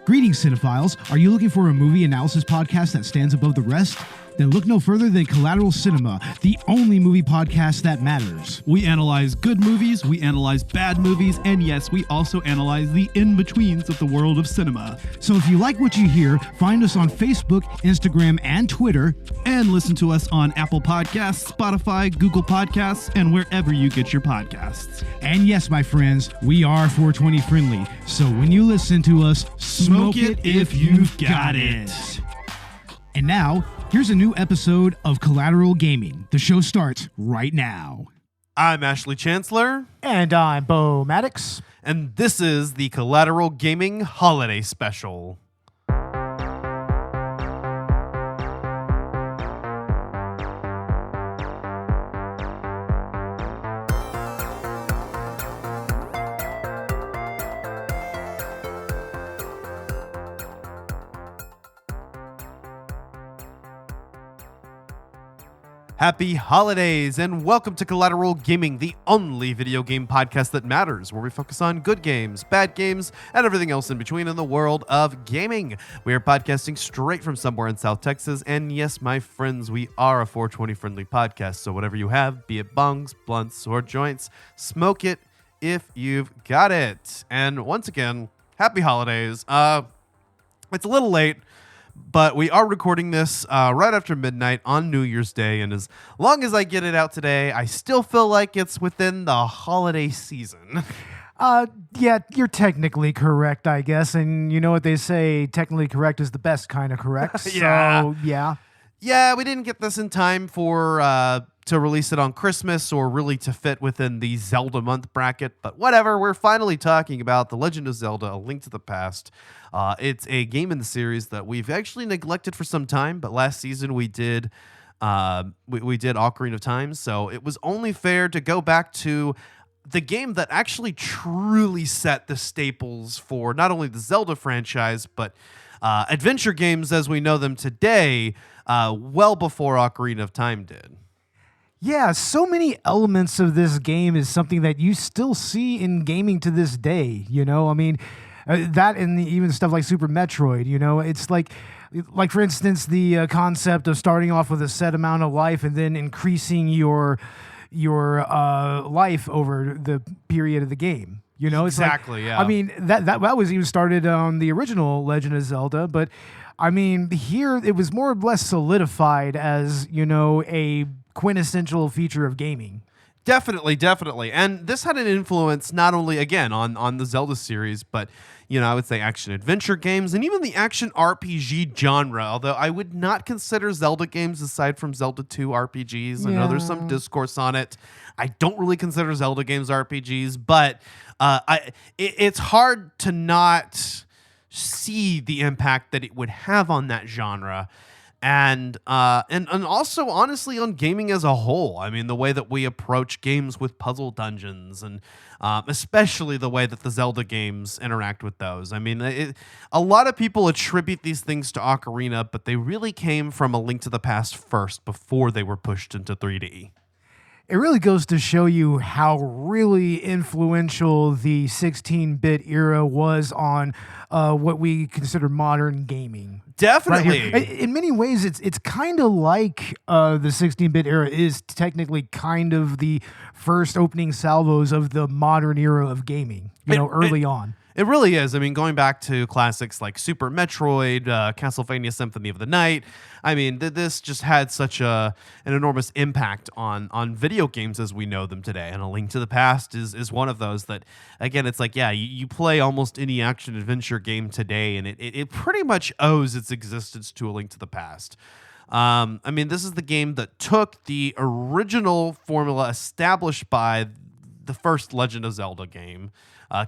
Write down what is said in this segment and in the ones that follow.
Greetings, cinephiles. Are you looking for a movie analysis podcast that stands above the rest? Then look no further than Collateral Cinema, the only movie podcast that matters. We analyze good movies, we analyze bad movies, and yes, we also analyze the in-betweens of the world of cinema. So if you like what you hear, find us on Facebook, Instagram, and Twitter. And listen to us on Apple Podcasts, Spotify, Google Podcasts, and wherever you get your podcasts. And yes, my friends, we are 420 friendly. So when you listen to us, smoke it if you've got it. And now, here's a new episode of Collateral Gaming. The show starts right now. I'm Ashley Chancellor. And I'm Beau Maddox. And this is the Collateral Gaming Holiday Special. Happy holidays and welcome to Collateral Gaming, the only video game podcast that matters, where we focus on good games, bad games, and everything else in between in the world of gaming. We are podcasting straight from somewhere in South Texas, and yes, my friends, we are a 420 friendly podcast, so whatever you have, be it bongs, blunts, or joints, smoke it if you've got it. And once again, happy holidays. It's a little late, but we are recording this right after midnight on New Year's Day, and as long as I get it out today, I still feel like it's within the holiday season. Yeah, you're technically correct, I guess. And you know what they say, technically correct is the best kind of correct. Yeah. So, yeah. Yeah, we didn't get this in time for to release it on Christmas or really to fit within the Zelda month bracket, but whatever. We're finally talking about The Legend of Zelda: A Link to the Past. It's a game in the series that we've actually neglected for some time, but last season we did we did Ocarina of Time, so it was only fair to go back to the game that actually truly set the staples for not only the Zelda franchise, but adventure games as we know them today, well before Ocarina of Time did. Yeah, so many elements of this game is something that you still see in gaming to this day, you know? I mean, that and even stuff like Super Metroid, you know? It's like for instance, the concept of starting off with a set amount of life and then increasing your life over the period of the game. You know, it's exactly. Like, yeah. I mean, that was even started on the original Legend of Zelda, but I mean, here it was more or less solidified as, you know, a quintessential feature of gaming. Definitely. And this had an influence not only, again, on the Zelda series, but, you know, I would say action-adventure games and even the action RPG genre, although I would not consider Zelda games aside from Zelda 2 RPGs. I know there's some discourse on it. I don't really consider Zelda games RPGs, but it's hard to not see the impact that it would have on that genre. And also, honestly, on gaming as a whole. I mean, the way that we approach games with puzzle dungeons and especially the way that the Zelda games interact with those. I mean, a lot of people attribute these things to Ocarina, but they really came from A Link to the Past first before they were pushed into 3D. It really goes to show you how really influential the 16-bit era was on what we consider modern gaming. Definitely. Right, in many ways, it's kind of like the 16-bit era is technically kind of the first opening salvos of the modern era of gaming, early on. It really is. I mean, going back to classics like Super Metroid, Castlevania Symphony of the Night, I mean, this just had such an enormous impact on video games as we know them today. And A Link to the Past is one of those that, again, it's like, yeah, you play almost any action-adventure game today, and it pretty much owes its existence to A Link to the Past. I mean, this is the game that took the original formula established by the first Legend of Zelda game,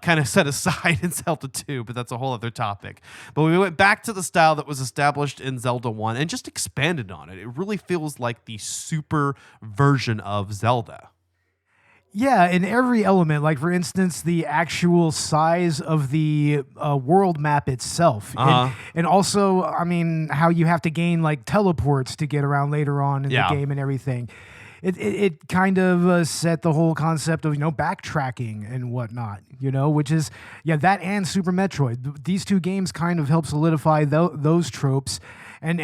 kind of set aside in Zelda 2, but that's a whole other topic. But we went back to the style that was established in Zelda 1 and just expanded on it. It really feels like the super version of Zelda. Yeah, in every element, like for instance, the actual size of the world map itself. And also, I mean, how you have to gain like teleports to get around later on in the game and everything. it kind of set the whole concept of, backtracking and whatnot, which is, that and Super Metroid. These two games kind of help solidify those tropes. And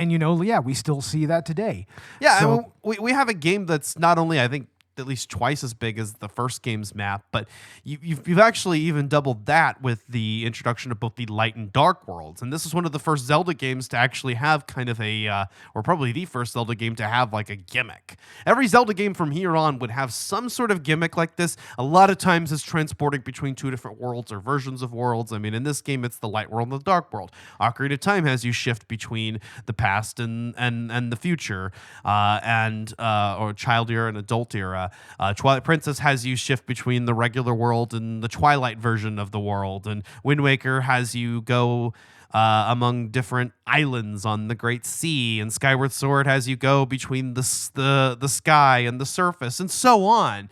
we still see that today. Yeah, So, I mean, we have a game that's not only, I think, at least twice as big as the first game's map, but you've actually even doubled that with the introduction of both the light and dark worlds. And this is one of the first Zelda games to actually have kind of or probably the first Zelda game to have like a gimmick. Every Zelda game from here on would have some sort of gimmick like this. A lot of times it's transporting between two different worlds or versions of worlds. I mean, in this game, it's the light world and the dark world. Ocarina of Time has you shift between the past and the future, or child era and adult era. Twilight Princess has you shift between the regular world and the Twilight version of the world, and Wind Waker has you go among different islands on the Great Sea, and Skyward Sword has you go between the sky and the surface, and so on.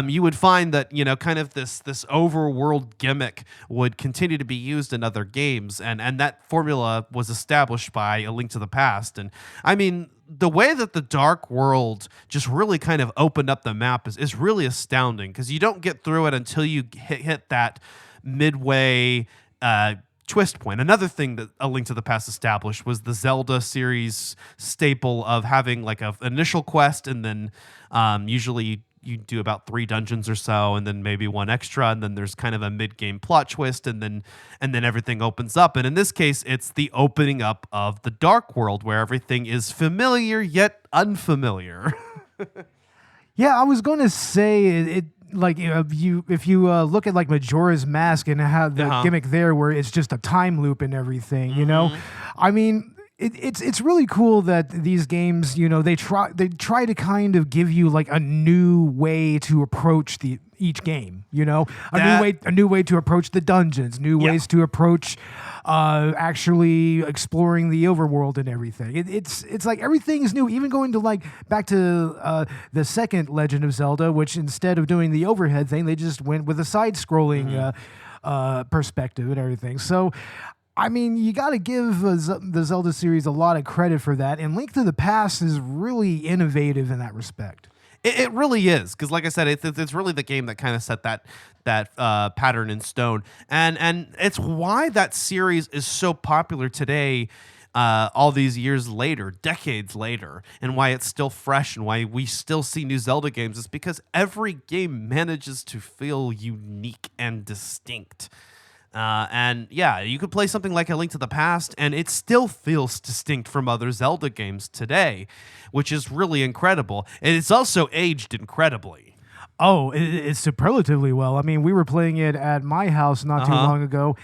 You would find that kind of this overworld gimmick would continue to be used in other games, and that formula was established by A Link to the Past. And I mean, the way that the dark world just really kind of opened up the map is really astounding, because you don't get through it until you hit that midway twist point. Another thing that A Link to the Past established was the Zelda series staple of having like an initial quest, and then usually you do about 3 dungeons or so, and then maybe one extra, and then there's kind of a mid-game plot twist, and then everything opens up. And in this case, it's the opening up of the dark world, where everything is familiar yet unfamiliar. Yeah, I was going to say it. Like, if you look at like Majora's Mask and how the gimmick there, where it's just a time loop and everything, I mean, it's really cool that these games, they try to kind of give you like a new way to approach each game, a new way to approach the dungeons, new ways to approach actually exploring the overworld and everything. It's like everything is new, even going to like back to the second Legend of Zelda, which instead of doing the overhead thing, they just went with a side-scrolling perspective and everything. So I mean, you got to give the Zelda series a lot of credit for that, and Link to the Past is really innovative in that respect. It really is, because like I said, it's really the game that kind of set that pattern in stone, and it's why that series is so popular today, all these years later, decades later, and why it's still fresh and why we still see new Zelda games is because every game manages to feel unique and distinct. And yeah, you could play something like A Link to the Past, and it still feels distinct from other Zelda games today, which is really incredible. And it's also aged incredibly. Oh, it's superlatively well. I mean, we were playing it at my house not too long ago,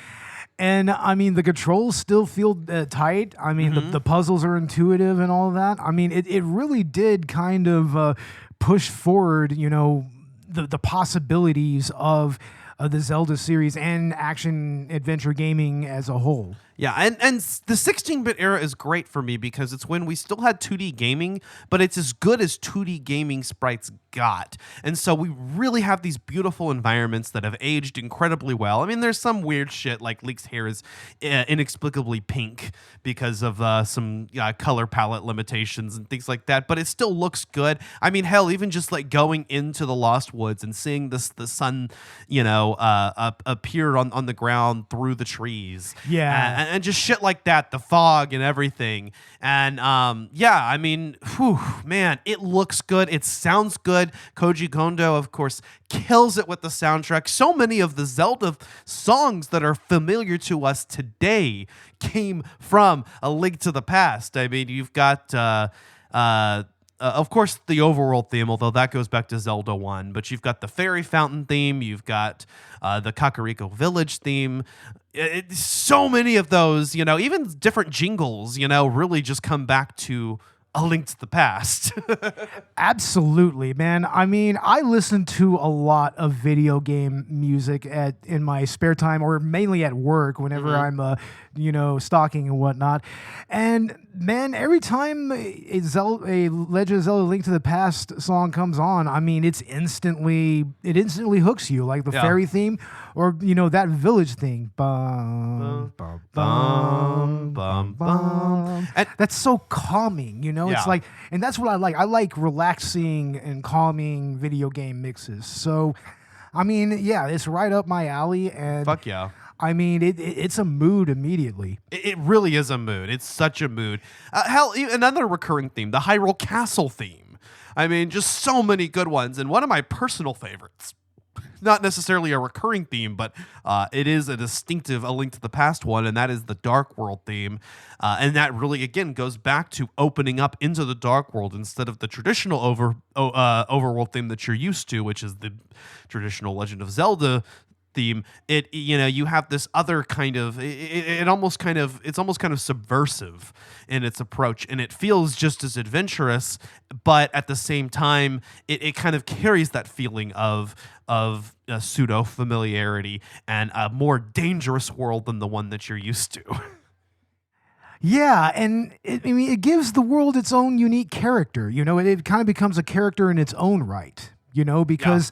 and I mean, the controls still feel tight. I mean, the puzzles are intuitive and all of that. I mean, it really did kind of push forward, the possibilities of the Zelda series and action adventure gaming as a whole. Yeah, and the 16-bit era is great for me because it's when we still had 2D gaming, but it's as good as 2D gaming sprites got. And so we really have these beautiful environments that have aged incredibly well. I mean, there's some weird shit, like Link's hair is inexplicably pink because of some color palette limitations and things like that, but it still looks good. I mean, hell, even just like going into the Lost Woods and seeing the sun, appear on the ground through the trees. Yeah. And just shit like that, the fog and everything. And I mean, man, it looks good. It sounds good. Koji Kondo, of course, kills it with the soundtrack. So many of the Zelda songs that are familiar to us today came from A Link to the Past. I mean, you've got of course, the overworld theme, although that goes back to Zelda 1. But you've got the Fairy Fountain theme. You've got the Kakariko Village theme. So many of those, even different jingles, really just come back to A Link to the Past. Absolutely, man. I mean, I listen to a lot of video game music in my spare time, or mainly at work whenever I'm, stalking and whatnot. And man, every time a Legend of Zelda: Link to the Past song comes on, I mean, it instantly hooks you, like the fairy theme, or that village thing. Bum, bum, bum, bum, bum. that's so calming, you know? It's Yeah. like, and that's what I like. I like relaxing and calming video game mixes. So, I mean, yeah, it's right up my alley. And Fuck yeah. I mean, it's a mood immediately. It really is a mood. It's such a mood. Hell, another recurring theme, the Hyrule Castle theme. I mean, just so many good ones. And one of my personal favorites, not necessarily a recurring theme, but it is a distinctive A Link to the Past one, and that is the Dark World theme. And that really, again, goes back to opening up into the Dark World instead of the traditional overworld theme that you're used to, which is the traditional Legend of Zelda theme. You have this other kind of it's almost kind of subversive in its approach, and it feels just as adventurous, but at the same time it kind of carries that feeling of pseudo familiarity and a more dangerous world than the one that you're used to. Yeah, and it gives the world its own unique character. You know, it kind of becomes a character in its own right. You know, because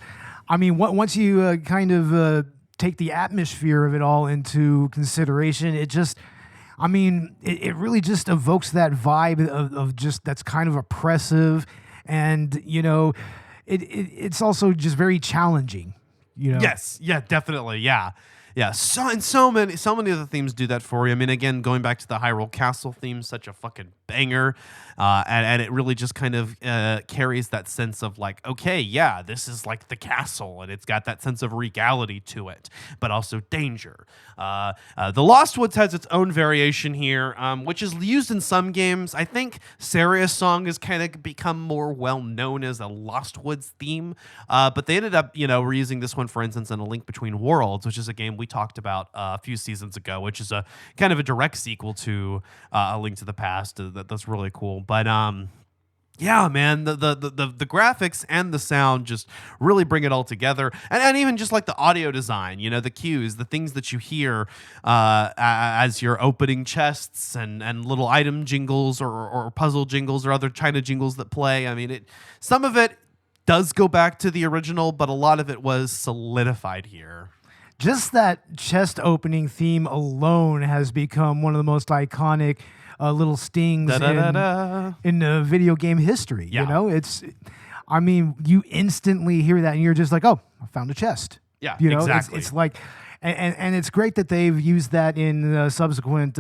I mean, once you kind of take the atmosphere of it all into consideration, it just, I mean, it really just evokes that vibe of just that's kind of oppressive, and you know, it's also just very challenging. You know. Yes, yeah, definitely, yeah. Yeah, so many of the themes do that for you. I mean, again, going back to the Hyrule Castle theme, such a fucking banger, and it really just kind of carries that sense of like, okay, yeah, this is like the castle, and it's got that sense of regality to it, but also danger. The Lost Woods has its own variation here, which is used in some games. I think Saria's song has kind of become more well known as a Lost Woods theme, but they ended up, reusing this one, for instance, in A Link Between Worlds, which is a game we talked about a few seasons ago, which is a kind of a direct sequel to A Link to the Past. That's really cool. But yeah, man, the graphics and the sound just really bring it all together, and even just like the audio design, the cues, the things that you hear as you're opening chests and little item jingles or puzzle jingles or other China jingles that play. I mean, some of it does go back to the original, but a lot of it was solidified here. Just that chest opening theme alone has become one of the most iconic little stings in video game history. Yeah. You know, I mean, you instantly hear that and you're just like, oh, I found a chest. Yeah, you know, exactly. It's like, and it's great that they've used that in subsequent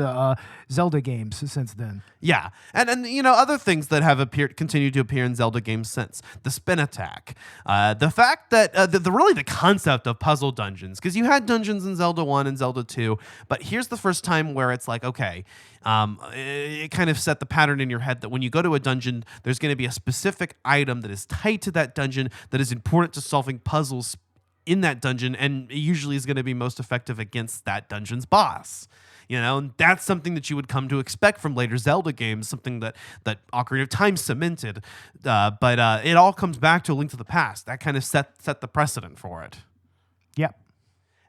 Zelda games since then. Yeah, and other things that have continued to appear in Zelda games since the spin attack, the fact that the concept of puzzle dungeons, because you had dungeons in Zelda 1 and Zelda 2, but here's the first time where it's like, okay, it kind of set the pattern in your head that when you go to a dungeon, there's going to be a specific item that is tied to that dungeon that is important to solving puzzles in that dungeon, and it usually is going to be most effective against that dungeon's boss. And that's something that you would come to expect from later Zelda games, something that Ocarina of Time cemented. But it all comes back to A Link to the Past. That kind of set the precedent for it. Yep.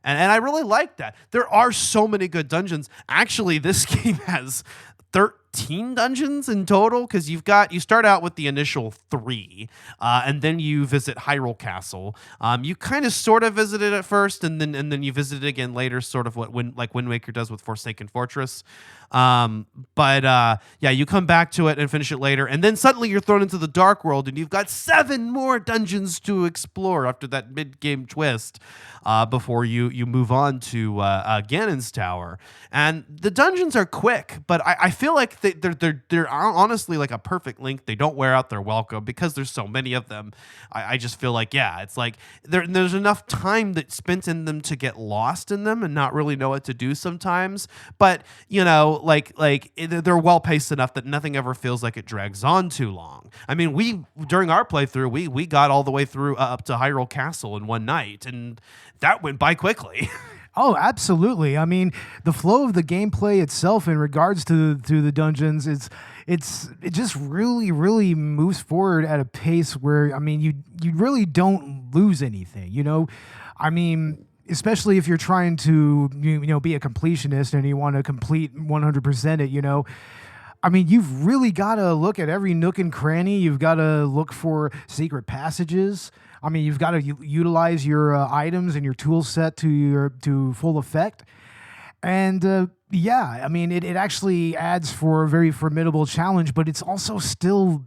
And I really like that. There are so many good dungeons. Actually, this game has 13 dungeons in total, because you start out with the initial 3, and then you visit Hyrule Castle. You kind of sort of visit it at first, and then you visit it again later, sort of Wind Waker does with Forsaken Fortress. But you come back to it and finish it later, and then suddenly you're thrown into the Dark World, and you've got 7 more dungeons to explore after that mid-game twist, before you move on to Ganon's Tower. And the dungeons are quick, but I feel like they're honestly like a perfect link. They don't wear out their welcome because there's so many of them. I just feel like, it's like there's enough time that's spent in them to get lost in them and not really know what to do sometimes. But they're well paced enough that nothing ever feels like it drags on too long. I mean, during our playthrough, we got all the way through up to Hyrule Castle in one night, and that went by quickly. Oh, absolutely. I mean, the flow of the gameplay itself in regards to the dungeons, it just really, really moves forward at a pace where, I mean, you really don't lose anything, I mean, especially if you're trying to, be a completionist and you want to complete 100% it, I mean, you've really got to look at every nook and cranny. You've got to look for secret passages. I mean, you've got to utilize your items and your tool set to full effect. And Yeah, I mean, it actually adds for a very formidable challenge, but it's also still,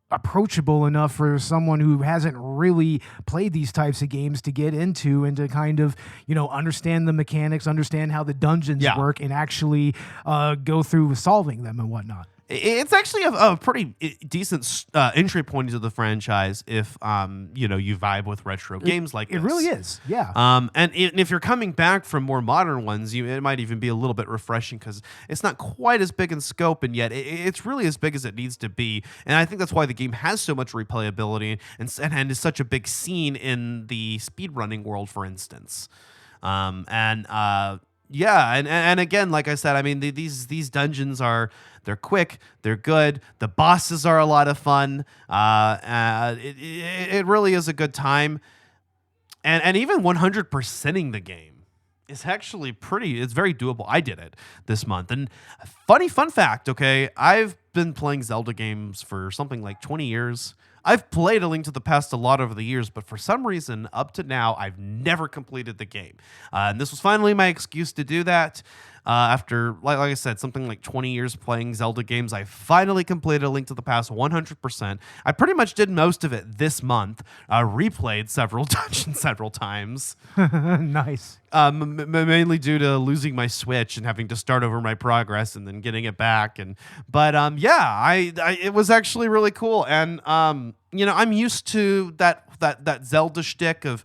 approachable enough for someone who hasn't really played these types of games to get into and to kind of, understand the mechanics, understand how the dungeons work, and actually go through solving them and whatnot. It's actually a pretty decent entry point into the franchise if you vibe with retro games like this. It really is, yeah. And if you're coming back from more modern ones, it might even be a little bit refreshing because it's not quite as big in scope, and yet it's really as big as it needs to be. And I think that's why the game has so much replayability and is such a big scene in the speedrunning world, for instance. Yeah, and again, like I said, I mean these dungeons they're quick, they're good. The bosses are a lot of fun. It really is a good time, and even 100%ing the game is actually it's very doable. I did it this month, and fun fact. Okay, I've been playing Zelda games for something like 20 years. I've played A Link to the Past a lot over the years, but for some reason, up to now, I've never completed the game. And this was finally my excuse to do that. After, like I said, something like 20 years playing Zelda games, I finally completed A Link to the Past 100%. I pretty much did most of it this month, replayed several dungeons several times. Nice. Mainly due to losing my Switch and having to start over my progress and then getting it back. But it was actually really cool. And I'm used to that Zelda shtick of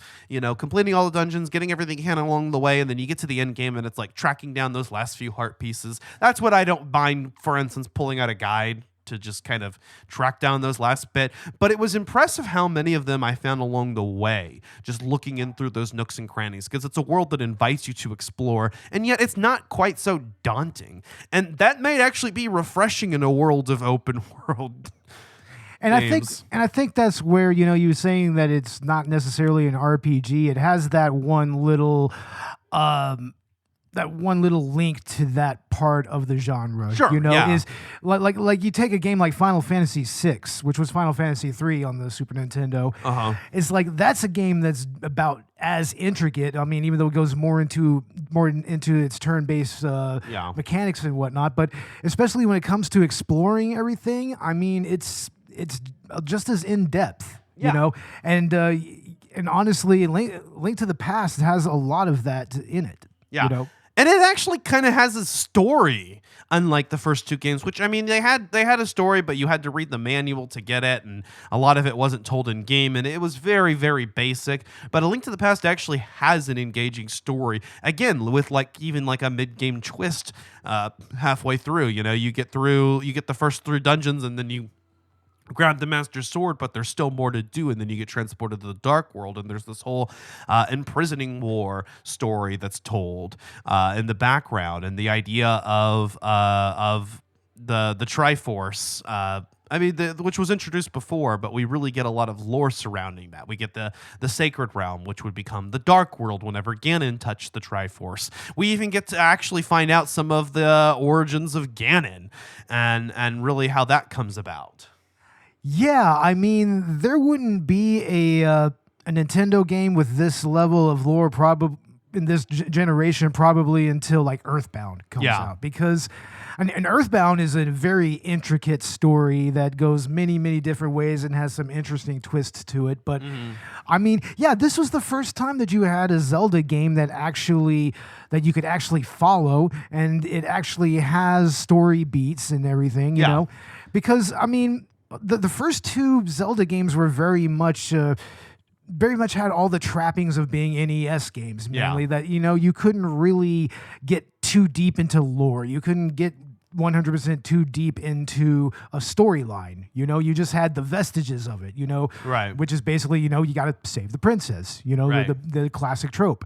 completing all the dungeons, getting everything you can along the way, and then you get to the end game and it's like tracking down those last few heart pieces. That's what I don't mind. For instance, pulling out a guide to just kind of track down those last bit. But it was impressive how many of them I found along the way, just looking in through those nooks and crannies, because it's a world that invites you to explore, and yet it's not quite so daunting. And that may actually be refreshing in a world of open world. And I think that's where, you were saying that it's not necessarily an RPG. It has that one little link to that part of the genre. Sure, is like you take a game like Final Fantasy VI, which was Final Fantasy III on the Super Nintendo. It's like that's a game that's about as intricate. I mean, even though it goes more into its turn-based mechanics and whatnot, but especially when it comes to exploring everything, I mean, it's just as in depth, and honestly, Link to the Past has a lot of that in it. Yeah. And it actually kind of has a story, unlike the first two games, which, I mean, they had a story, but you had to read the manual to get it, and a lot of it wasn't told in game, and it was very, very basic. But A Link to the Past actually has an engaging story, again, with even a mid-game twist halfway through. You get the first 3 dungeons, and then you grab the Master Sword, but there's still more to do, and then you get transported to the Dark World, and there's this whole imprisoning war story that's told in the background, and the idea of the Triforce. Which was introduced before, but we really get a lot of lore surrounding that. We get the Sacred Realm, which would become the Dark World whenever Ganon touched the Triforce. We even get to actually find out some of the origins of Ganon and really how that comes about. Yeah, I mean, there wouldn't be a Nintendo game with this level of lore probably in this generation probably until like Earthbound comes out, because and Earthbound is a very intricate story that goes many, many different ways and has some interesting twists to it. But I mean, this was the first time that you had a Zelda game that you could actually follow, and it actually has story beats and everything, you know, because I mean, the first 2 Zelda games were very much had all the trappings of being NES games, mainly that, you couldn't really get too deep into lore. You couldn't get 100% too deep into a storyline. You just had the vestiges of it, right? Which is basically, you got to save the princess, right. the classic trope.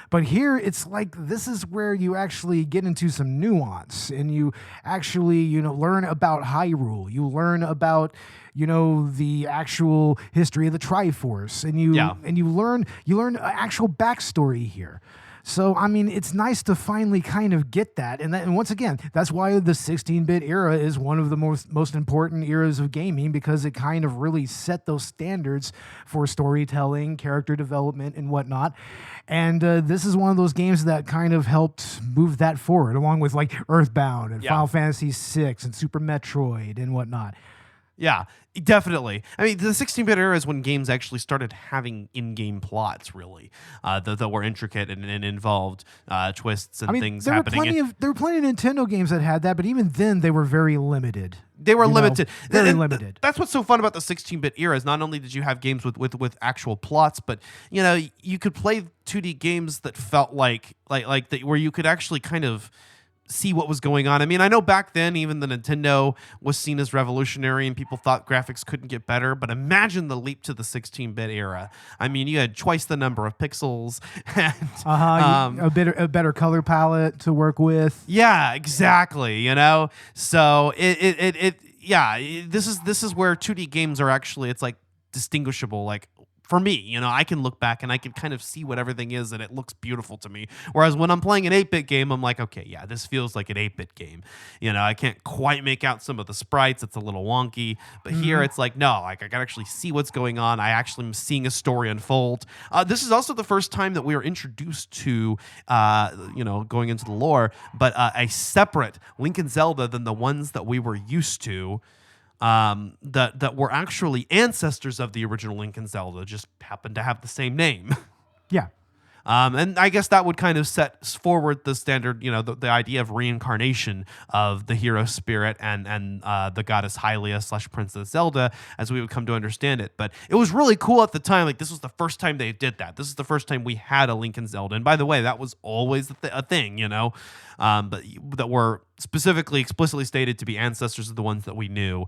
But here, it's like this is where you actually get into some nuance, and you actually, learn about Hyrule. You learn about, the actual history of the Triforce, and you learn actual backstory here. So, I mean, it's nice to finally kind of get that. And once again, that's why the 16-bit era is one of the most important eras of gaming, because it kind of really set those standards for storytelling, character development, and whatnot. And this is one of those games that kind of helped move that forward, along with like Earthbound and Final Fantasy VI and Super Metroid and whatnot. Yeah, definitely. I mean, the 16-bit era is when games actually started having in-game plots, really, that were intricate and involved twists and things happening. There were plenty of Nintendo games that had that, but even then, they were very limited. They were limited. Very limited. That's what's so fun about the 16-bit era is not only did you have games with actual plots, but you could play 2D games that felt like that, where you could actually kind of see what was going on. I mean, I know back then even the Nintendo was seen as revolutionary and people thought graphics couldn't get better, but imagine the leap to the 16-bit era. I mean, you had twice the number of pixels and a better color palette to work with. Yeah, exactly, So this is where 2D games are actually, it's like distinguishable. Like for me, I can look back and I can kind of see what everything is and it looks beautiful to me. Whereas when I'm playing an 8-bit game, I'm like, okay, yeah, this feels like an 8-bit game. I can't quite make out some of the sprites. It's a little wonky. But here it's like, no, like I can actually see what's going on. I actually am seeing a story unfold. This is also the first time that we are introduced to, going into the lore, but a separate Link and Zelda than the ones that we were used to. That were actually ancestors of the original Link and Zelda, just happened to have the same name. Yeah. And I guess that would kind of set forward the standard, the idea of reincarnation of the hero spirit and the goddess Hylia / Princess Zelda, as we would come to understand it. But it was really cool at the time. Like, this was the first time they did that. This is the first time we had a Link and Zelda. And by the way, that was always a thing, but that were specifically, explicitly stated to be ancestors of the ones that we knew.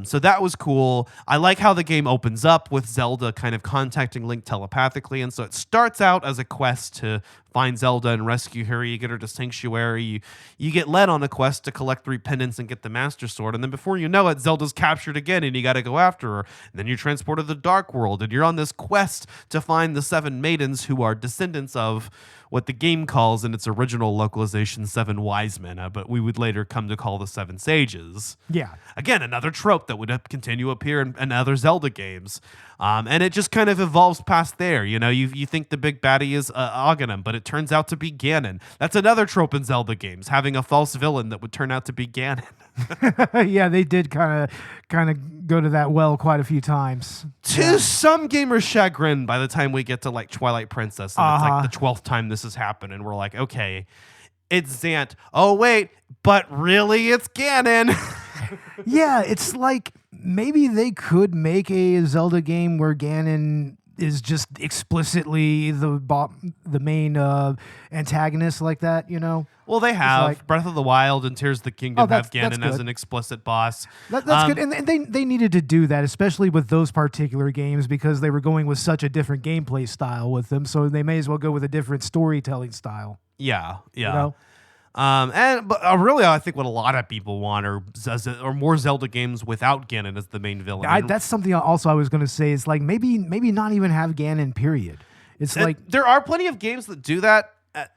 So that was cool. I like how the game opens up with Zelda kind of contacting Link telepathically. And so it starts out as a quest to find Zelda and rescue her. You get her to Sanctuary. You get led on a quest to collect 3 pendants and get the Master Sword. And then before you know it, Zelda's captured again and you got to go after her. And then you're transported to the Dark World and you're on this quest to find the 7 maidens who are descendants of what the game calls in its original localization 7 wise men, but we would later come to call the 7 sages. Yeah. Again, another trope that would continue to appear in other Zelda games. And it just kind of evolves past there. You think the big baddie is Aghanim, but it turns out to be Ganon. That's another trope in Zelda games, having a false villain that would turn out to be Ganon. Yeah, they did kind of go to that well quite a few times. To some gamers' chagrin, by the time we get to like Twilight Princess, and it's like the 12th time this has happened, and we're like, okay, it's Zant. Oh wait, but really, it's Ganon. Yeah, it's like maybe they could make a Zelda game where Ganon is just explicitly the main antagonist like that, Well, they have like, Breath of the Wild and Tears of the Kingdom have Ganon as an explicit boss. That's good, and they needed to do that, especially with those particular games, because they were going with such a different gameplay style with them, so they may as well go with a different storytelling style. Yeah. But really, I think what a lot of people want are more Zelda games without Ganon as the main villain. That's something also I was going to say. It's like maybe not even have Ganon. Period. It's like there are plenty of games that do that.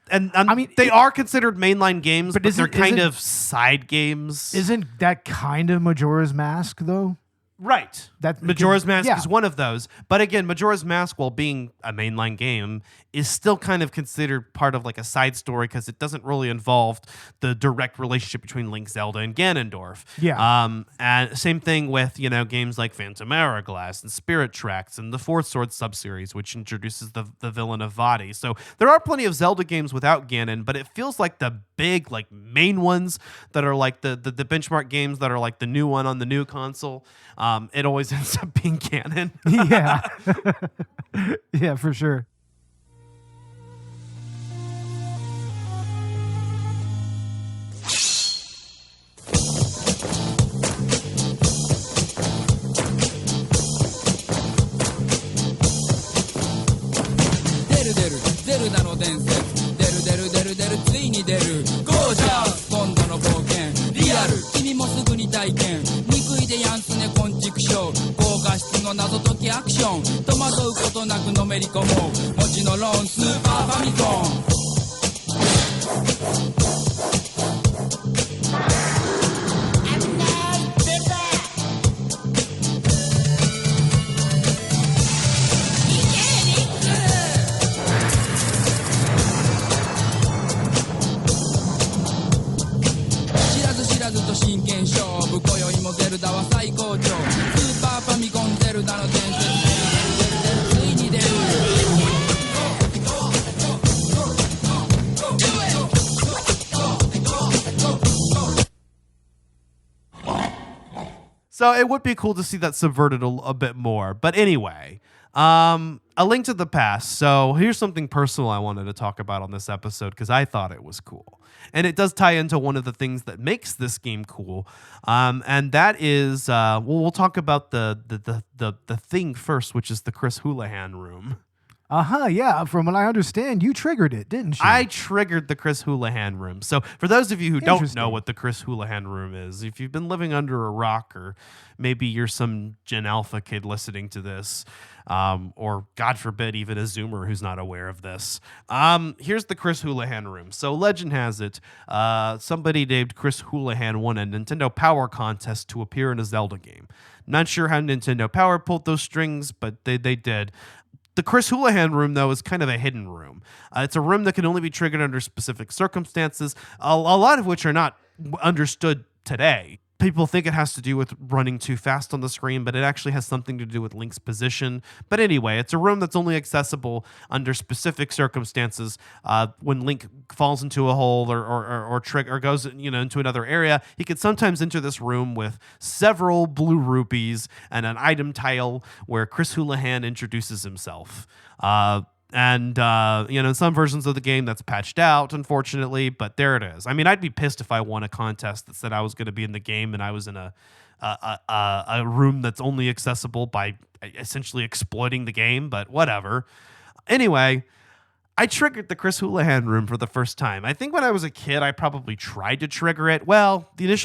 And I mean, they are considered mainline games, but they're kind of side games. Isn't that kind of Majora's Mask though? Right. Majora's Mask is one of those. But again, Majora's Mask, while being a mainline game, is still kind of considered part of like a side story because it doesn't really involve the direct relationship between Link, Zelda, and Ganondorf. Yeah. And same thing with, games like Phantom Hourglass and Spirit Tracks and the Fourth Sword subseries, which introduces the villain of Vadi. So there are plenty of Zelda games without Ganon, but it feels like the big, like, main ones that are like the benchmark games that are like the new one on the new console. It always ends up being Ganon. Yeah. Yeah, for sure. ずと真剣勝負今宵もゼルダは最高潮スーパーファミコンゼルダの伝説ついに出るSo it would be cool to see that subverted a bit more. But anyway, A Link to the Past. So here's something personal I wanted to talk about on this episode because I thought it was cool. And it does tie into one of the things that makes this game cool. And that is, we'll talk about the thing first, which is the Chris Houlihan room. Yeah. From what I understand, you triggered it, didn't you? I triggered the Chris Houlihan room. So for those of you who don't Interesting. know what the Chris Houlihan room is, if you've been living under a rock, or maybe you're some Gen Alpha kid listening to this, or God forbid, even a Zoomer who's not aware of this, here's the Chris Houlihan room. So legend has it, somebody named Chris Houlihan won a Nintendo Power contest to appear in a Zelda game. Not sure how Nintendo Power pulled those strings, but they did. The Chris Houlihan room, though, is kind of a hidden room. It's a room that can only be triggered under specific circumstances, a lot of which are not understood today. People think it has to do with running too fast on the screen, but it actually has something to do with Link's position. But anyway, it's a room that's only accessible under specific circumstances. When Link falls into a hole or goes into another area, he could sometimes enter this room with several blue rupees and an item tile where Chris Houlihan introduces himself. And in some versions of the game that's patched out, unfortunately, but there it is. I mean, I'd be pissed if I won a contest that said I was going to be in the game and I was in a room that's only accessible by essentially exploiting the game, but whatever. Anyway, I triggered the Chris Houlihan room for the first time. I think when I was a kid, I probably tried to trigger it. Well, the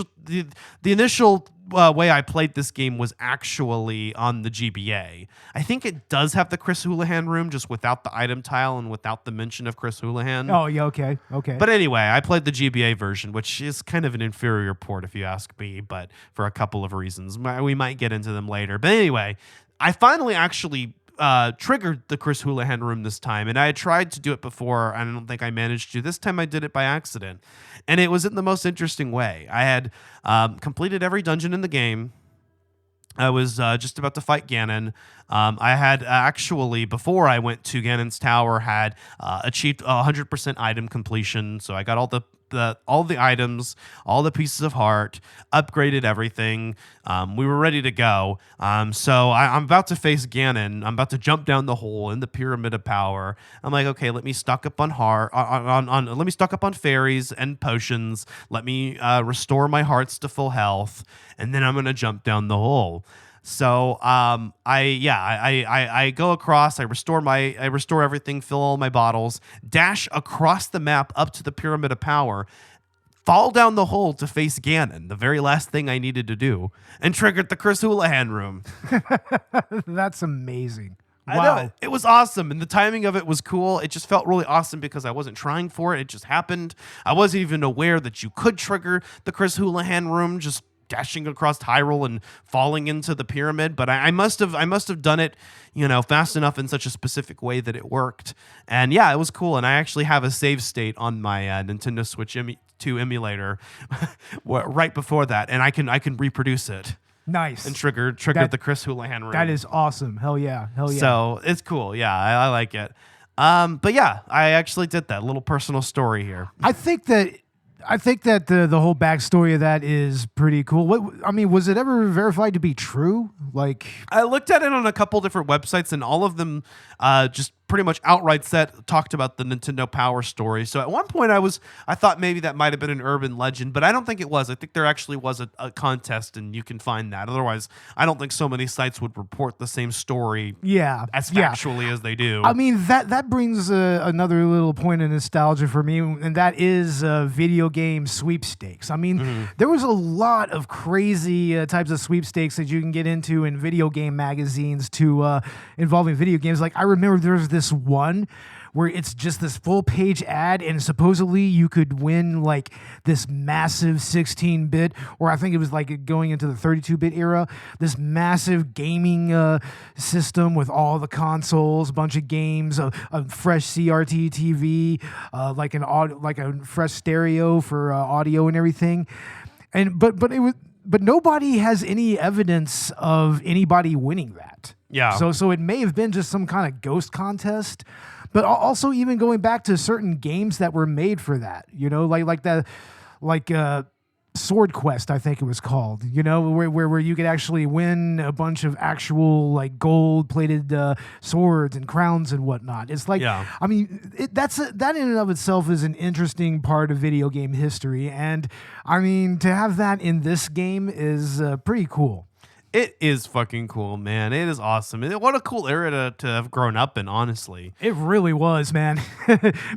initial way I played this game was actually on the GBA. I think it does have the Chris Houlihan room, just without the item tile and without the mention of Chris Houlihan. Oh, yeah, okay. But anyway, I played the GBA version, which is kind of an inferior port if you ask me, but for a couple of reasons. We might get into them later. But anyway, I finally actually triggered the Chris Houlihan room this time, and I had tried to do it before. I don't think I managed to. This time I did it by accident, and it was in the most interesting way. I had completed every dungeon in the game. I was just about to fight Ganon. I had actually, before I went to Ganon's Tower, had achieved 100% item completion, so I got all the items, all the pieces of heart, upgraded everything. We were ready to go. So I'm about to face Ganon. I'm about to jump down the hole in the Pyramid of Power. I'm like, okay, let me stock up on let me stock up on fairies and potions. Let me restore my hearts to full health, and then I'm gonna jump down the hole. So I go across, I restore everything, fill all my bottles, dash across the map up to the Pyramid of Power, fall down the hole to face Ganon, the very last thing I needed to do, and triggered the Chris Houlihan room. That's amazing. Wow. I know. It was awesome, and the timing of it was cool. It just felt really awesome because I wasn't trying for it. It just happened. I wasn't even aware that you could trigger the Chris Houlihan room just dashing across Hyrule and falling into the pyramid, but I must have done it, fast enough in such a specific way that it worked. And yeah, it was cool. And I actually have a save state on my Nintendo Switch 2 emulator right before that, and I can reproduce it. Nice. And trigger the Chris Houlihan room. That is awesome. Hell yeah. So it's cool. Yeah, I like it. But yeah, I actually did that little personal story here. I think that the whole backstory of that is pretty cool. Was it ever verified to be true? Like, I looked at it on a couple different websites, and all of them just pretty much outright talked about the Nintendo Power story. So at one point I thought maybe that might have been an urban legend, but I don't think it was. I think there actually was a contest, and you can find that. Otherwise, I don't think so many sites would report the same story as factually as they do. I mean, that brings another little point of nostalgia for me, and that is video game sweepstakes. I mean, there was a lot of crazy types of sweepstakes that you can get into in video game magazines involving video games. Like, I remember there was this one where it's just this full page ad, and supposedly you could win like this massive 16-bit, or I think it was like going into the 32-bit era, this massive gaming system with all the consoles, a bunch of games, a fresh CRT TV, like a fresh stereo for audio and everything. and but nobody has any evidence of anybody winning that. Yeah. So it may have been just some kind of ghost contest, but also even going back to certain games that were made for that, like Sword Quest, I think it was called, where you could actually win a bunch of actual like gold plated swords and crowns and whatnot. It's like, Yeah. I mean, that in and of itself is an interesting part of video game history. And I mean, to have that in this game is pretty cool. It is fucking cool, man. It is awesome. And what a cool era to have grown up in, honestly. It really was, man.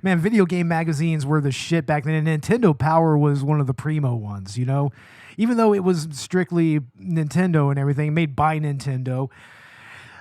Man, video game magazines were the shit back then. And Nintendo Power was one of the primo ones, Even though it was strictly Nintendo and everything, made by Nintendo.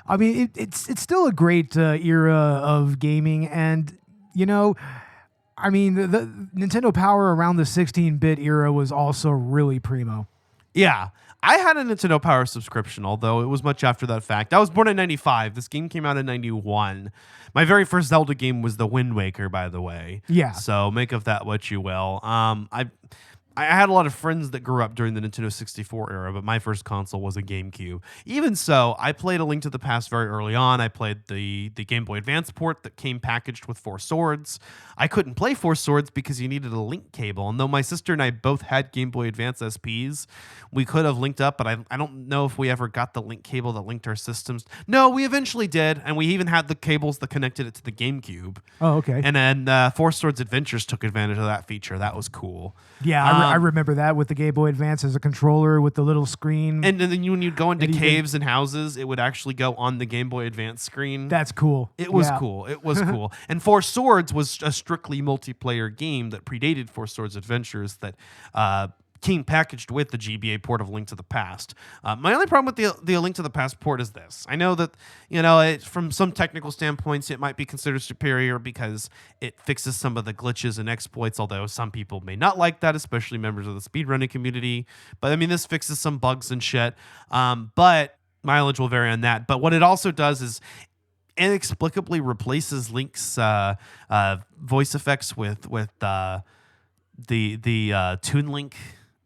I mean, it's still a great era of gaming. And, I mean, the Nintendo Power around the 16-bit era was also really primo. Yeah. I had a Nintendo Power subscription, although it was much after that fact. I was born in 95. This game came out in 91. My very first Zelda game was The Wind Waker, by the way. Yeah. So make of that what you will. I had a lot of friends that grew up during the Nintendo 64 era, but my first console was a GameCube. Even so, I played A Link to the Past very early on. I played the Game Boy Advance port that came packaged with 4 swords. I couldn't play 4 swords because you needed a link cable. And though my sister and I both had Game Boy Advance SPs, we could have linked up, but I don't know if we ever got the link cable that linked our systems. No, we eventually did, and we even had the cables that connected it to the GameCube. Oh, okay. And then 4 Swords Adventures took advantage of that feature. That was cool. Yeah, I remember that with the Game Boy Advance as a controller with the little screen. And then when you'd go into caves and houses, it would actually go on the Game Boy Advance screen. That's cool. It was cool. It was cool. And 4 Swords was a strictly multiplayer game that predated 4 Swords Adventures that came packaged with the GBA port of Link to the Past. My only problem with the Link to the Past port is this. I know that, from some technical standpoints, it might be considered superior because it fixes some of the glitches and exploits, although some people may not like that, especially members of the speedrunning community. But, I mean, this fixes some bugs and shit. But mileage will vary on that. But what it also does is inexplicably replaces Link's voice effects with the Toon Link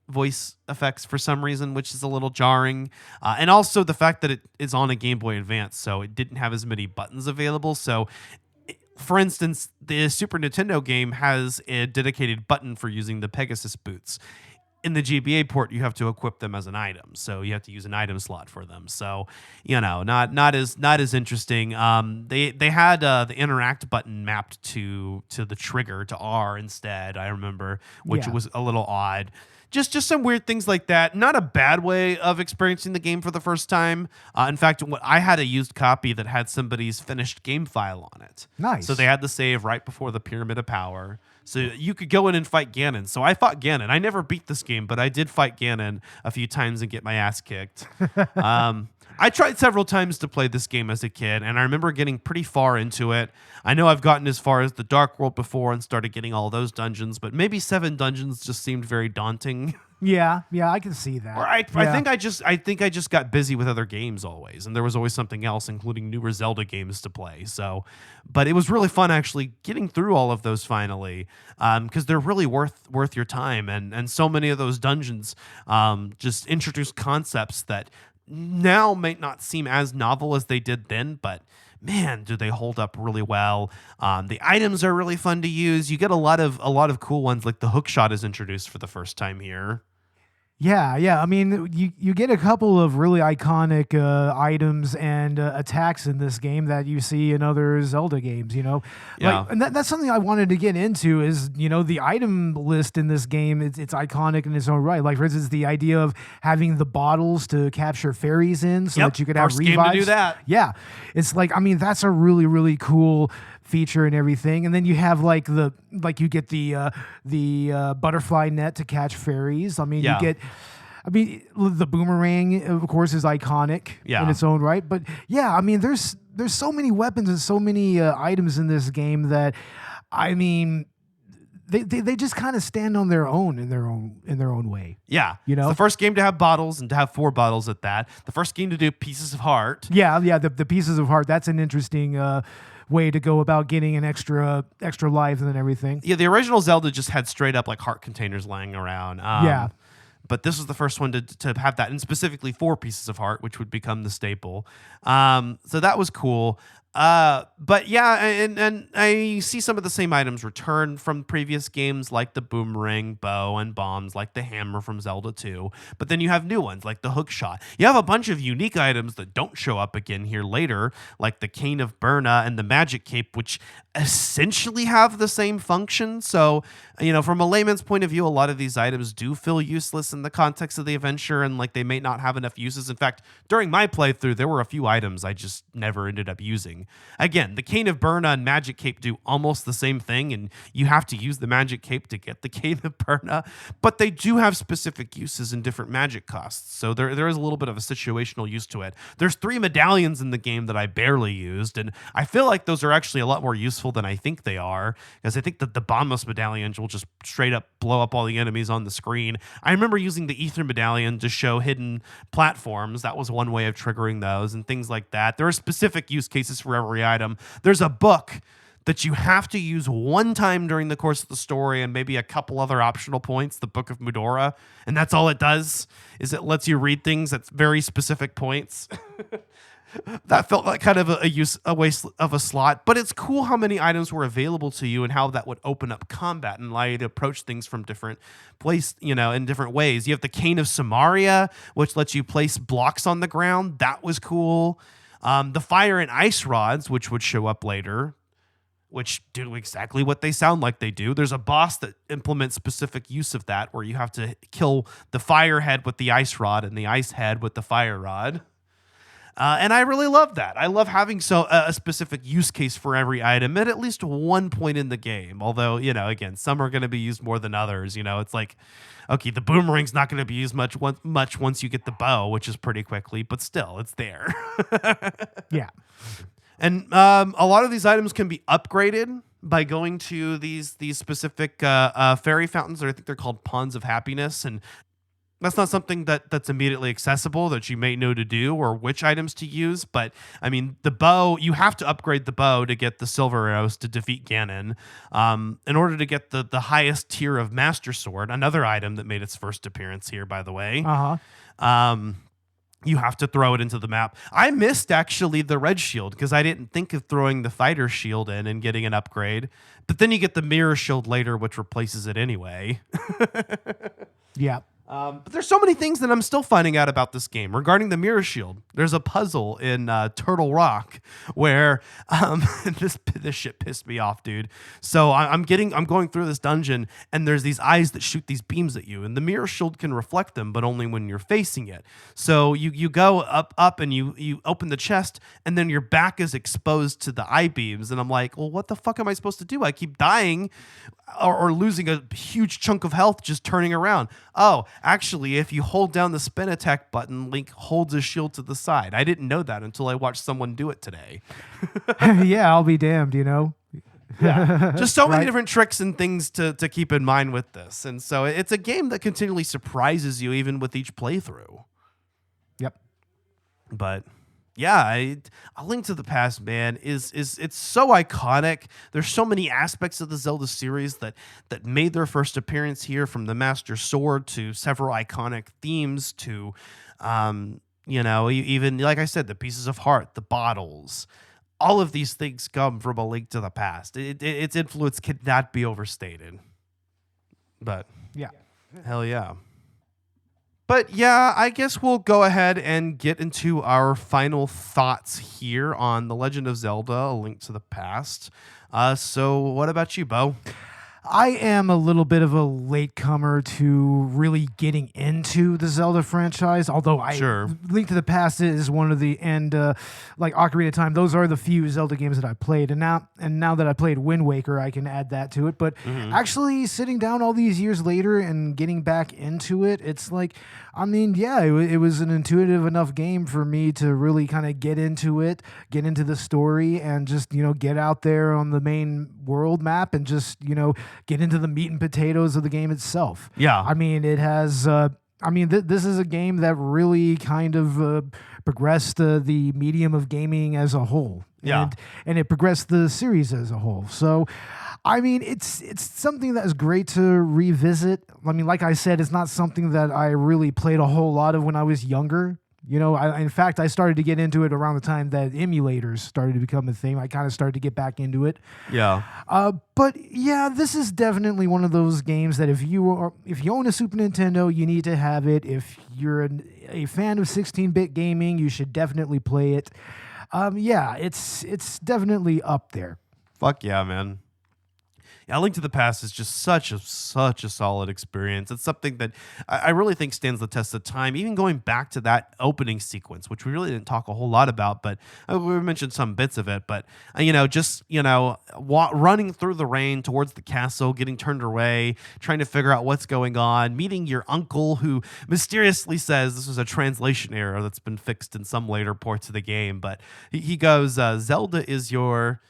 voice effects for some reason, which is a little jarring. And also the fact that it is on a Game Boy Advance, so it didn't have as many buttons available. So, for instance, the Super Nintendo game has a dedicated button for using the Pegasus boots. In the GBA port, you have to equip them as an item, so you have to use an item slot for them. So, not as interesting. They had the interact button mapped to the trigger, to R instead. I remember, which was a little odd. Just some weird things like that. Not a bad way of experiencing the game for the first time. In fact, I had a used copy that had somebody's finished game file on it. Nice. So they had the save right before the Pyramid of Power. So you could go in and fight Ganon. So I fought Ganon. I never beat this game, but I did fight Ganon a few times and get my ass kicked. I tried several times to play this game as a kid, and I remember getting pretty far into it. I know I've gotten as far as the Dark World before and started getting all those dungeons, but maybe 7 dungeons just seemed very daunting. Yeah, I can see that. Or I think I just got busy with other games always, and there was always something else, including newer Zelda games to play. So, but it was really fun actually getting through all of those finally, because they're really worth your time, and so many of those dungeons just introduce concepts that now may not seem as novel as they did then, but man, do they hold up really well. The items are really fun to use. You get a lot of cool ones, like the hook shot is introduced for the first time here. Yeah. I mean, you get a couple of really iconic items and attacks in this game that you see in other Zelda games, Yeah. And that's something I wanted to get into is, the item list in this game, it's iconic in its own right. Like, for instance, the idea of having the bottles to capture fairies in so that you could have First revives. game to do that. Yeah. It's like, I mean, that's a really, really cool feature and everything. And then you have you get the butterfly net to catch fairies. I mean, the boomerang, of course, is iconic in its own right. But yeah, I mean, there's so many weapons and so many items in this game that, I mean, they just kind of stand on their own in their own way. Yeah. It's the first game to have bottles and to have 4 bottles at that. The first game to do Pieces of Heart. Yeah. The Pieces of Heart. That's an interesting way to go about getting an extra lives and everything. Yeah, the original Zelda just had straight up like heart containers lying around. but this was the first one to have that, and specifically 4 pieces of heart, which would become the staple. So that was cool. But yeah, and I see some of the same items return from previous games, like the boomerang, bow, and bombs, like the hammer from Zelda 2. But then you have new ones, like the hook shot. You have a bunch of unique items that don't show up again here later, like the cane of Burna and the magic cape, which essentially have the same function. So, from a layman's point of view, a lot of these items do feel useless in the context of the adventure, and like they may not have enough uses. In fact, during my playthrough, there were a few items I just never ended up using. Again, the cane of Burna and magic cape do almost the same thing, and you have to use the magic cape to get the cane of Burna, but they do have specific uses and different magic costs. So there is a little bit of a situational use to it. There's 3 medallions in the game that I barely used, and I feel like those are actually a lot more useful than I think they are, because I think that the Bombus medallions will just straight up blow up all the enemies on the screen. I remember using the Ether medallion to show hidden platforms. That was one way of triggering those and things like that. There are specific use cases for every item. There's a book that you have to use one time during the course of the story, and maybe a couple other optional points, the Book of Mudora, and that's all it does, is it lets you read things at very specific points. That felt like kind of a waste of a slot, but it's cool how many items were available to you and how that would open up combat and allow you to approach things from different in different ways. You have the Cane of Samaria, which lets you place blocks on the ground. That was cool. The fire and ice rods, which would show up later, which do exactly what they sound like they do. There's a boss that implements specific use of that, where you have to kill the fire head with the ice rod and the ice head with the fire rod. And I really love that. I love having a specific use case for every item at least one point in the game. Although, again, some are going to be used more than others. It's like, okay, the boomerang's not going to be used much once you get the bow, which is pretty quickly, but still, it's there. Yeah. And a lot of these items can be upgraded by going to these specific fairy fountains, or I think they're called Ponds of Happiness, and that's not something that's immediately accessible that you may know to do or which items to use. But I mean, the bow, you have to upgrade the bow to get the silver arrows to defeat Ganon. In order to get the highest tier of Master Sword, another item that made its first appearance here, by the way. You have to throw it into the map. I missed actually the red shield because I didn't think of throwing the fighter shield in and getting an upgrade. But then you get the mirror shield later, which replaces it anyway. Yeah. But there's so many things that I'm still finding out about this game. Regarding the mirror shield, there's a puzzle in Turtle Rock where this shit pissed me off, dude. So I'm going through this dungeon, and there's these eyes that shoot these beams at you, and the mirror shield can reflect them, but only when you're facing it. So you go up and you open the chest, and then your back is exposed to the eye beams, and I'm like, well, what the fuck am I supposed to do? I keep dying or losing a huge chunk of health just turning around. Oh, actually, if you hold down the spin attack button, Link holds his shield to the side. I didn't know that until I watched someone do it today. Yeah, I'll be damned, Yeah. Just so many different tricks and things to keep in mind with this. And so it's a game that continually surprises you even with each playthrough. Yep. But yeah, A Link to the Past, man, it's so iconic. There's so many aspects of the Zelda series that made their first appearance here, from the Master Sword to several iconic themes to, even, like I said, the pieces of heart, the bottles. All of these things come from A Link to the Past. Its influence cannot be overstated. But Yeah. hell yeah. But yeah, I guess we'll go ahead and get into our final thoughts here on The Legend of Zelda: A Link to the Past. So what about you, Beau? I am a little bit of a latecomer to really getting into the Zelda franchise, although Link to the Past is one of the, and like Ocarina of Time, those are the few Zelda games that I played, and now that I played Wind Waker, I can add that to it. But actually sitting down all these years later and getting back into it, it's like, I mean, yeah, it was an intuitive enough game for me to really kind of get into it, get into the story, and just, get out there on the main world map and just, get into the meat and potatoes of the game itself. Yeah. I mean, it has, this is a game that really kind of progressed the medium of gaming as a whole. Yeah. And it progressed the series as a whole. So I mean, it's something that is great to revisit. I mean, like I said, it's not something that I really played a whole lot of when I was younger. You know, in fact, I started to get into it around the time that emulators started to become a thing. I kind of started to get back into it. Yeah. But yeah, this is definitely one of those games that if you own a Super Nintendo, you need to have it. If you're a fan of 16-bit gaming, you should definitely play it. Yeah, it's definitely up there. Fuck yeah, man. Yeah, Link to the Past is just such a solid experience. It's something that I really think stands the test of time. Even going back to that opening sequence, which we really didn't talk a whole lot about, but we mentioned some bits of it. But running through the rain towards the castle, getting turned away, trying to figure out what's going on, meeting your uncle who mysteriously says this was a translation error that's been fixed in some later ports of the game. But he goes, Zelda is your.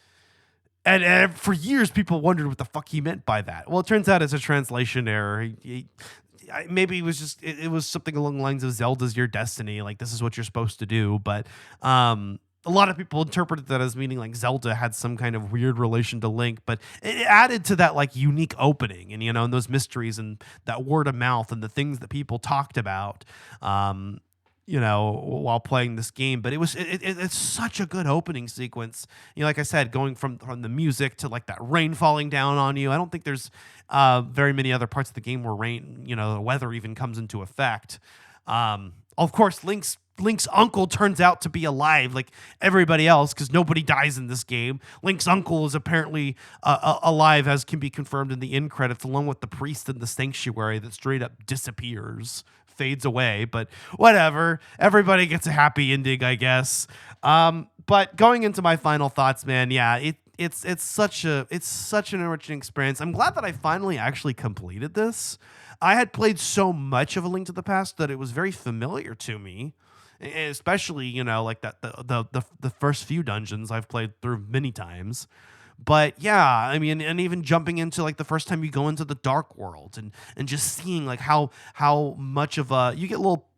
And for years, people wondered what the fuck he meant by that. Well, it turns out it's a translation error. Maybe it was just it was something along the lines of Zelda's your destiny. Like, this is what you're supposed to do. But a lot of people interpreted that as meaning like Zelda had some kind of weird relation to Link. But it added to that like unique opening and, and those mysteries and that word of mouth and the things that people talked about. While playing this game, but it's such a good opening sequence. Like I said, going from the music to like that rain falling down on you. I don't think there's very many other parts of the game where rain, the weather even comes into effect. Of course, Link's uncle turns out to be alive like everybody else because nobody dies in this game. Link's uncle is apparently alive, as can be confirmed in the end credits, along with the priest in the sanctuary that straight up disappears. Fades away, but whatever. Everybody gets a happy ending, I guess. But going into my final thoughts, man, yeah, it's such an enriching experience. I'm glad that I finally actually completed this. I had played so much of A Link to the Past that it was very familiar to me, especially like that the first few dungeons I've played through many times. But yeah, I mean, and even jumping into like the first time you go into the Dark World and just seeing like how much of you get little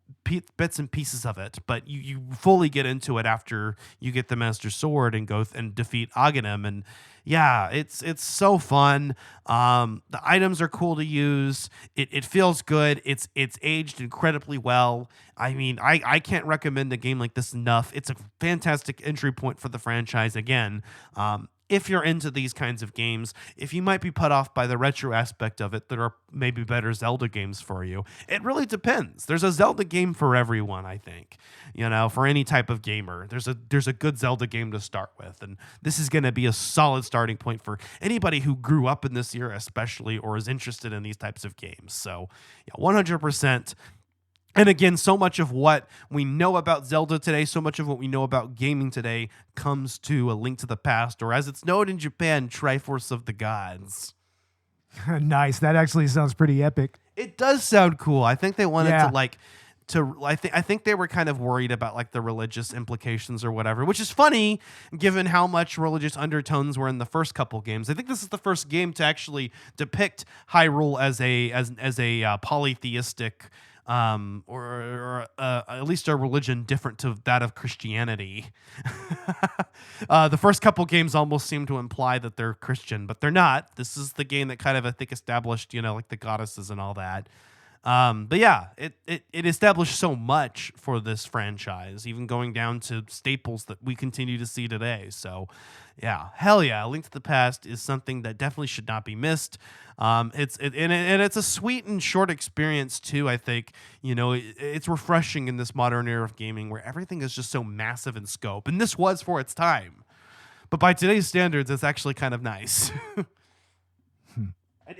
bits and pieces of it, but you fully get into it after you get the Master Sword and go and defeat Aghanim. And yeah, it's so fun. The items are cool to use. It feels good. It's aged incredibly well. I mean, I can't recommend a game like this enough. It's a fantastic entry point for the franchise again. If you're into these kinds of games, if you might be put off by the retro aspect of it, there are maybe better Zelda games for you. It really depends. There's a Zelda game for everyone, I think. For any type of gamer, there's a good Zelda game to start with, and this is going to be a solid starting point for anybody who grew up in this era, especially, or is interested in these types of games. So, yeah, 100%. And again, so much of what we know about Zelda today, so much of what we know about gaming today comes to A Link to the Past, or as it's known in Japan, Triforce of the Gods. Nice. That actually sounds pretty epic. It does sound cool. I think they wanted I think they were kind of worried about like the religious implications or whatever, which is funny given how much religious undertones were in the first couple games. I think this is the first game to actually depict Hyrule as a polytheistic or at least a religion different to that of Christianity. The first couple games almost seem to imply that they're Christian, but they're not. This is the game that kind of, I think, established, like the goddesses and all that. But yeah, it established so much for this franchise, even going down to staples that we continue to see today. So yeah, hell yeah, Link to the Past is something that definitely should not be missed. It's a sweet and short experience too. I think it's refreshing in this modern era of gaming where everything is just so massive in scope, and this was for its time. But by today's standards, it's actually kind of nice.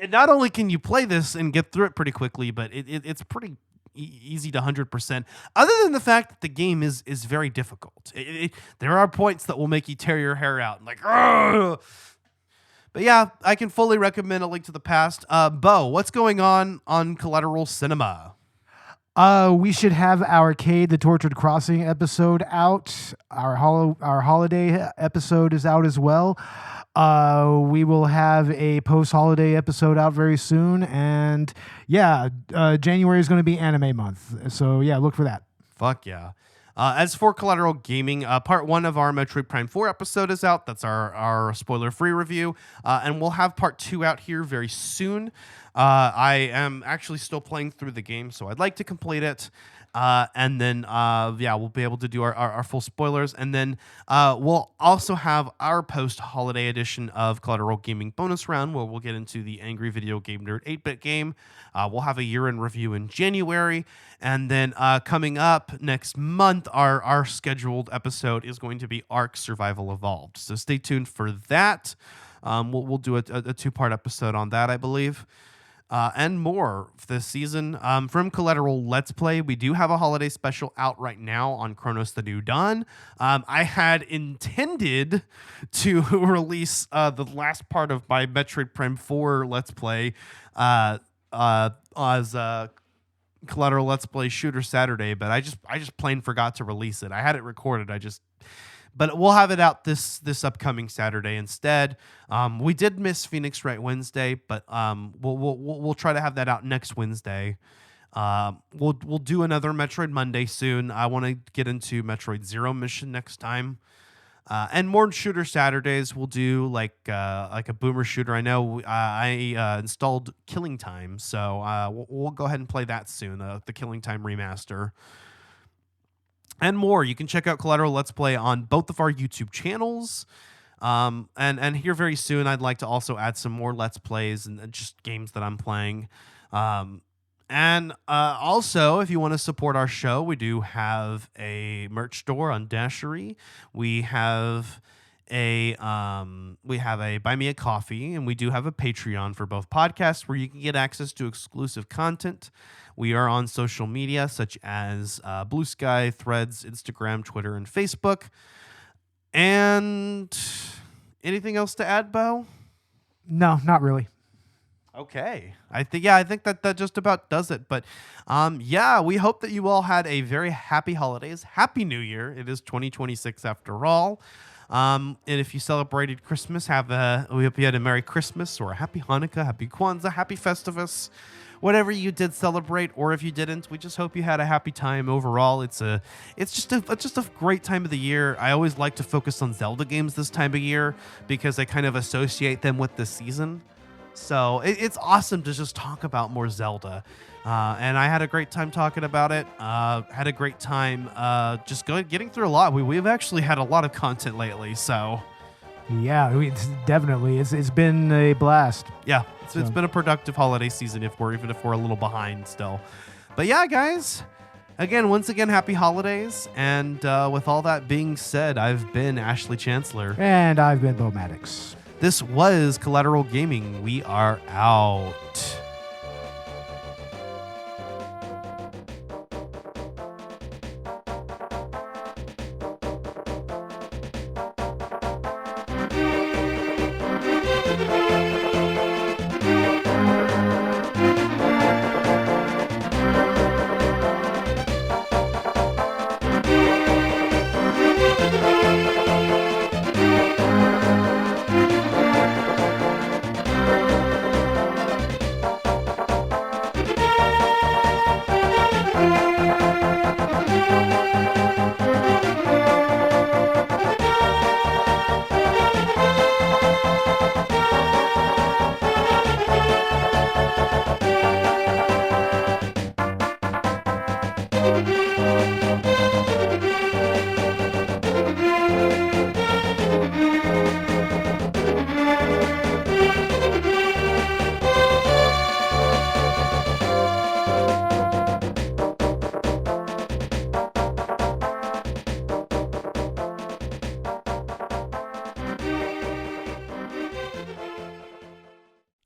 And not only can you play this and get through it pretty quickly, but it's pretty easy to 100%. Other than the fact that the game is very difficult, there are points that will make you tear your hair out and like. Argh! But yeah, I can fully recommend A Link to the Past. Beau, what's going on Collateral Cinema? We should have our Cade the Tortured Crossing episode out. Our holiday episode is out as well. We will have a post-holiday episode out very soon. And yeah, January is going to be anime month. So yeah, look for that. Fuck yeah. As for Collateral Gaming, part 1 of our Metroid Prime 4 episode is out. That's our spoiler-free review. And we'll have part 2 out here very soon. I am actually still playing through the game, so I'd like to complete it. And then, we'll be able to do our full spoilers. And then we'll also have our post-holiday edition of Collateral Gaming bonus round, where we'll get into the Angry Video Game Nerd 8-bit game. We'll have a year-in review in January. And then coming up next month, our scheduled episode is going to be Ark Survival Evolved. So stay tuned for that. We'll do a 2-part episode on that, I believe. And more this season. From Collateral Let's Play, we do have a holiday special out right now on Chronos the New Dawn. I had intended to release the last part of my Metroid Prime 4 Let's Play as Collateral Let's Play Shooter Saturday, but I just plain forgot to release it. I had it recorded, but we'll have it out this upcoming Saturday instead. We did miss Phoenix Wright Wednesday, but we'll try to have that out next Wednesday. We'll do another Metroid Monday soon. I want to get into Metroid Zero Mission next time. And more Shooter Saturdays. We'll do like a boomer shooter. I know I installed Killing Time, so we'll go ahead and play that soon. The Killing Time remaster. And more. You can check out Collateral Let's Play on both of our YouTube channels. And here very soon, I'd like to also add some more Let's Plays and just games that I'm playing. And also, if you want to support our show, we do have a merch store on Dashery. We have a Buy Me a Coffee, and we do have a Patreon for both podcasts where you can get access to exclusive content. We are on social media such as Blue Sky, Threads, Instagram, Twitter, and Facebook. And anything else to add, Beau? No, not really. Okay. I think that just about does it. But we hope that you all had a very happy holidays. Happy New Year. It is 2026 after all. And if you celebrated Christmas, we hope you had a Merry Christmas or a Happy Hanukkah, Happy Kwanzaa, Happy Festivus. Whatever you did celebrate, or if you didn't, we just hope you had a happy time overall. It's just a great time of the year. I always like to focus on Zelda games this time of year because I kind of associate them with the season. So it's awesome to just talk about more Zelda. And I had a great time talking about it. Had a great time getting through a lot. We've actually had a lot of content lately, so... Yeah, definitely. It's been a blast. Yeah, it's been a productive holiday season, even if we're a little behind still. But yeah, guys, once again, happy holidays. And with all that being said, I've been Ashley Chancellor. And I've been Beau Maddox. This was Collateral Gaming. We are out.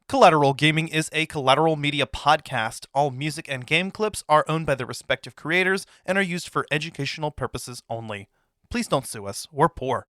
Collateral Gaming is a Collateral Media podcast. All music and game clips are owned by their respective creators and are used for educational purposes only. Please don't sue us. We're poor.